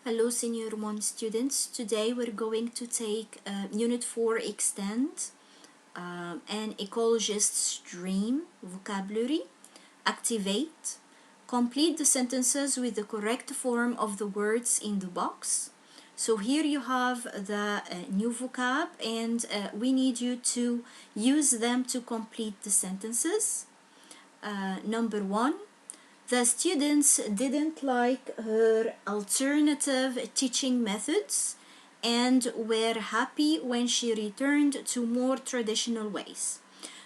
Hello Senior 1 students. Today we're going to take Unit 4 Extend, an ecologist's dream, vocabulary, activate, complete the sentences with the correct form of the words in the box. So here you have the new vocab and we need you to use them to complete the sentences. Number 1. The students didn't like her alternative teaching methods and were happy when she returned to more traditional ways.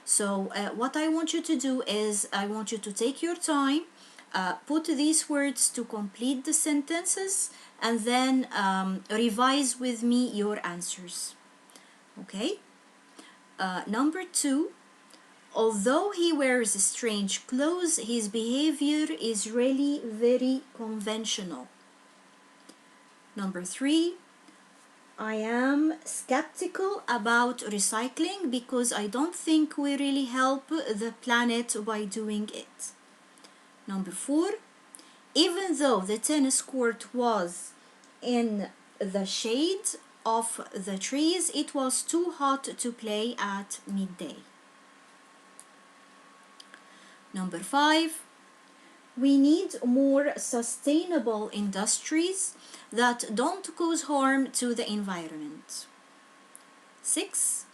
So what I want you to do is I want you to take your time, put these words to complete the sentences, and then revise with me your answers. Okay? Number 2. Although he wears strange clothes, his behavior is really very conventional. Number 3. I am skeptical about recycling because I don't think we really help the planet by doing it. Number 4. Even though the tennis court was in the shade of the trees, it was too hot to play at midday. Number 5, we need more sustainable industries that don't cause harm to the environment. 6,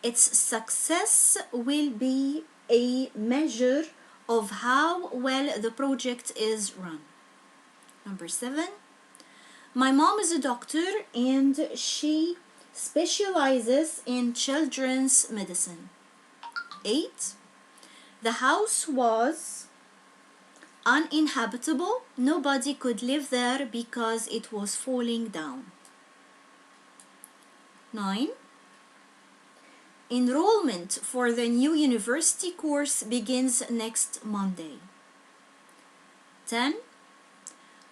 its success will be a measure of how well the project is run. Number 7, my mom is a doctor and she specializes in children's medicine. 8, the house was uninhabitable. Nobody could live there because it was falling down. 9. Enrollment for the new university course begins next Monday. 10.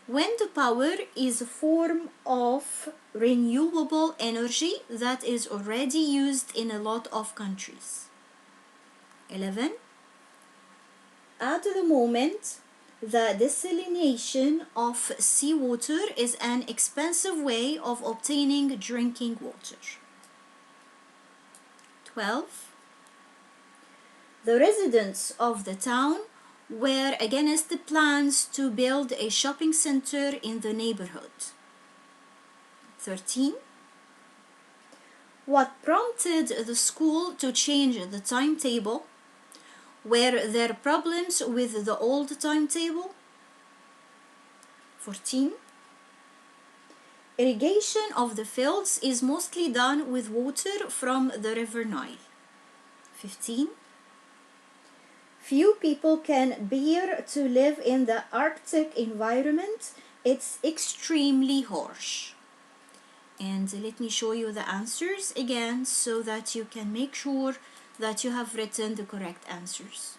Wind power is a form of renewable energy that is already used in a lot of countries. 11. At the moment, the desalination of seawater is an expensive way of obtaining drinking water. 12. The residents of the town were against the plans to build a shopping center in the neighborhood. 13. What prompted the school to change the timetable? Were there problems with the old timetable? 14. Irrigation of the fields is mostly done with water from the River Nile. 15. Few people can bear to live in the Arctic environment. It's extremely harsh. And let me show you the answers again so that you can make sure that you have written the correct answers.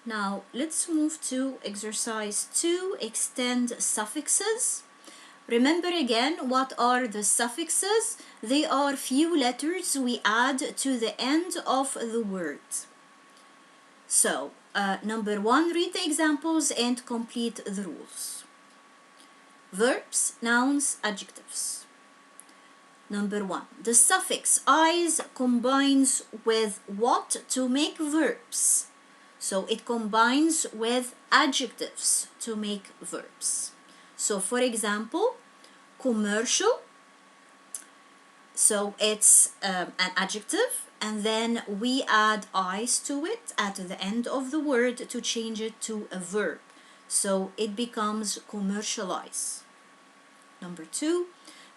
Now let's move to exercise 2, extend suffixes. Remember again, what are the suffixes? They are few letters we add to the end of the word. So, number 1, read the examples and complete the rules. Verbs, nouns, adjectives. Number 1, the suffix eyes combines with what to make verbs? So it combines with adjectives to make verbs. So for example, commercial, so it's an adjective and then we add eyes to it at the end of the word to change it to a verb. So it becomes commercialize. Number 2,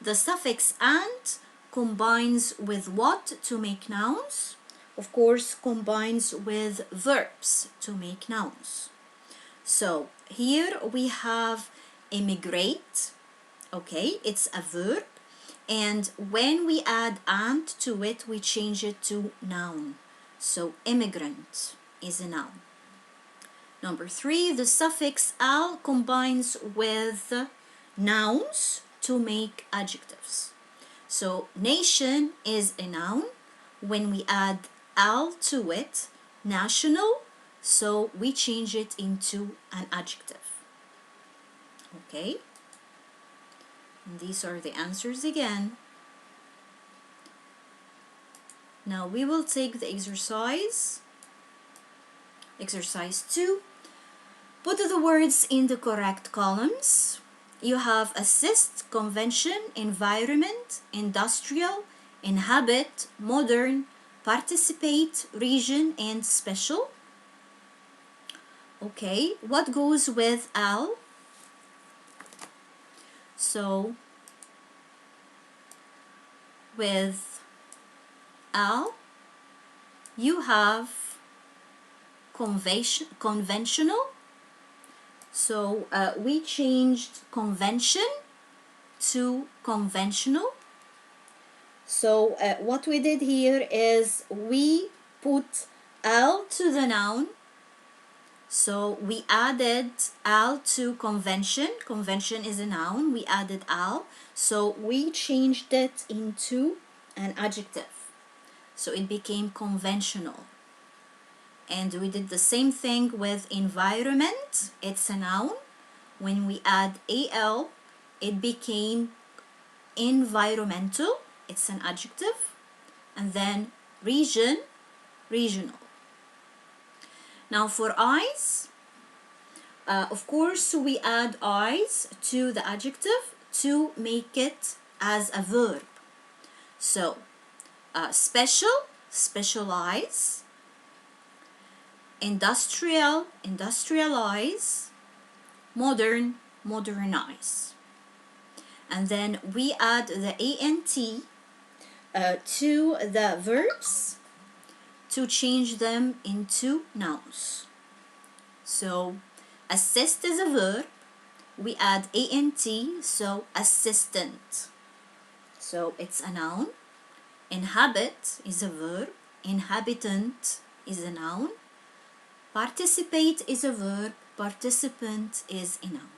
the suffix and combines with what to make nouns? Of course, combines with verbs to make nouns. So here we have immigrate. Okay, it's a verb, and when we add and to it, we change it to noun. So immigrant is a noun. Number 3, the suffix al combines with nouns to make adjectives. So nation is a noun. When we add al to it, national, so we change it into an adjective. Okay? And these are the answers again. Now we will take the exercise. Exercise 2. Put the words in the correct columns. You have assist, convention, environment, industrial, inhabit, modern, participate, region, and special. Okay, what goes with al? So, with al, you have conventional. So we changed convention to conventional. So what we did here is we put al to the noun. So we added al to convention. Convention is a noun. We added al. So we changed it into an adjective. So it became conventional. And we did the same thing with environment. It's a noun. When we add al, it became environmental. It's an adjective. And then region, regional. Now for eyes, of course we add eyes to the adjective to make it as a verb. So special, specialize. Industrial, industrialize. Modern, modernize. And then we add the ant to the verbs to change them into nouns. So assist is a verb. We add ant, so assistant. So it's a noun. Inhabit is a verb. Inhabitant is a noun. Participate is a verb. Participant is a noun.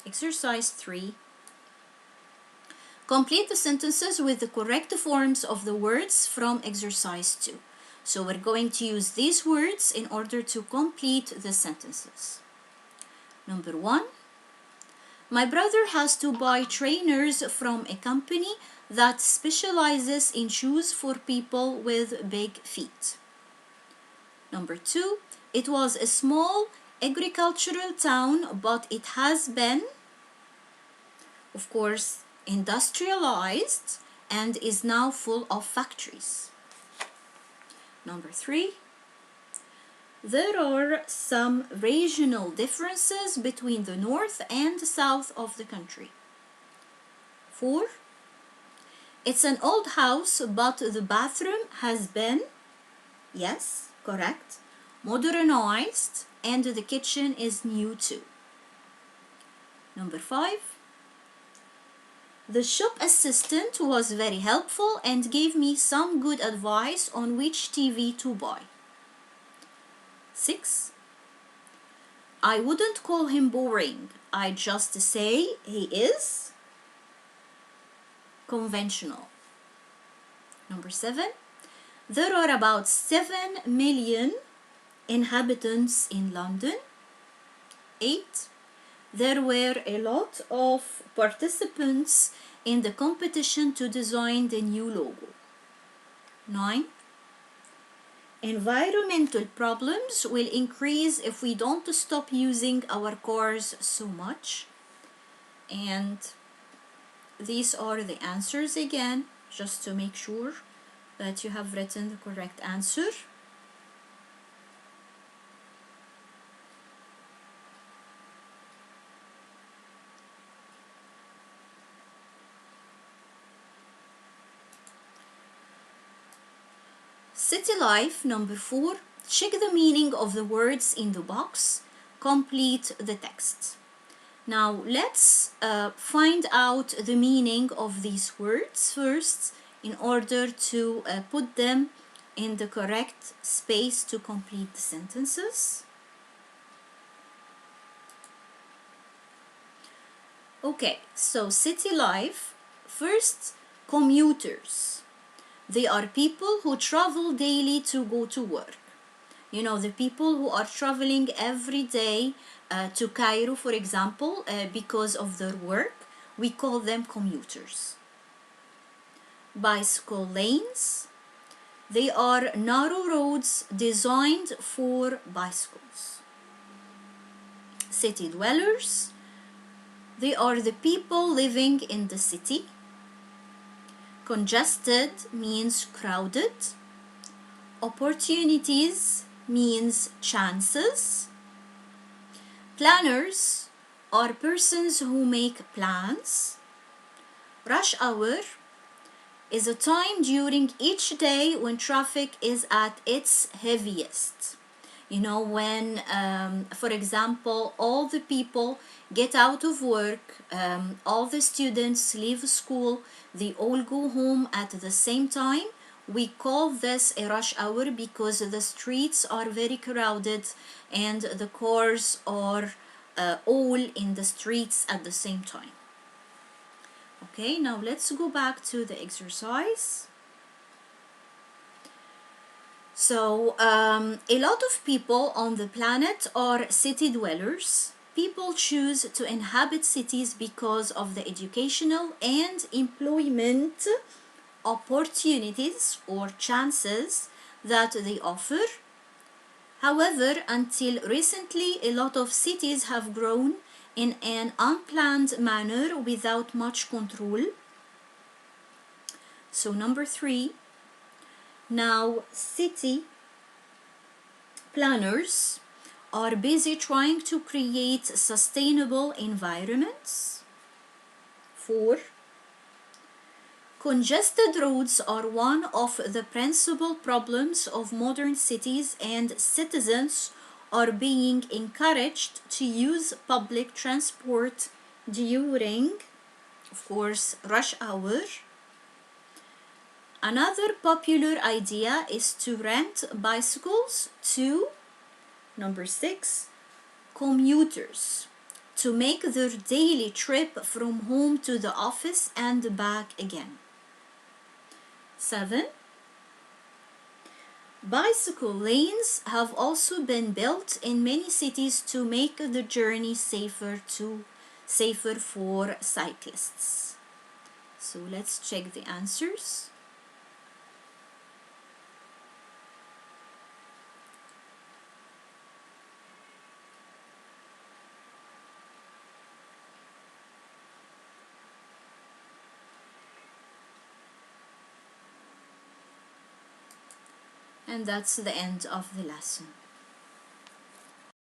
Exercise 3. Complete the sentences with the correct forms of the words from exercise 2. So we're going to use these words in order to complete the sentences. Number 1. My brother has to buy trainers from a company that specializes in shoes for people with big feet. Number 2. It was a small agricultural town, but it has been, of course, industrialized and is now full of factories. Number 3. There are some regional differences between the north and the south of the country. 4. It's an old house, but the bathroom has been, yes, correct, modernized, and the kitchen is new too. Number 5. The shop assistant was very helpful and gave me some good advice on which TV to buy. 6. I wouldn't call him boring. I just say he is conventional. Number 7. There are about 7 million inhabitants in London. 8. There were a lot of participants in the competition to design the new logo. 9. Environmental problems will increase if we don't stop using our cars so much. And these are the answers again, just to make sure that you have written the correct answer. City life, number 4. Check the meaning of the words in the box. Complete the text. Now let's find out the meaning of these words first in order to put them in the correct space to complete the sentences. Okay, so city life. First, commuters. They are people who travel daily to go to work. You know, the people who are traveling every day to Cairo, for example, because of their work, we call them commuters. Bicycle lanes. They are narrow roads designed for bicycles. City dwellers. They are the people living in the city. Congested means crowded. Opportunities means chances. Planners are persons who make plans. Rush hour is a time during each day when traffic is at its heaviest. You know, when, for example, all the people get out of work, all the students leave school, they all go home at the same time. We call this a rush hour because the streets are very crowded and the cars are all in the streets at the same time. Okay, now let's go back to the exercise. So, a lot of people on the planet are city dwellers. People choose to inhabit cities because of the educational and employment opportunities or chances that they offer. However, until recently, a lot of cities have grown in an unplanned manner without much control. So, number 3. Now, city planners are busy trying to create sustainable environments. 4. Congested roads are one of the principal problems of modern cities, and citizens are being encouraged to use public transport during, of course, rush hour. Another popular idea is to rent bicycles to, number 6, commuters to make their daily trip from home to the office and back again. 7. Bicycle lanes have also been built in many cities to make the journey safer for cyclists. So let's check the answers. And that's the end of the lesson.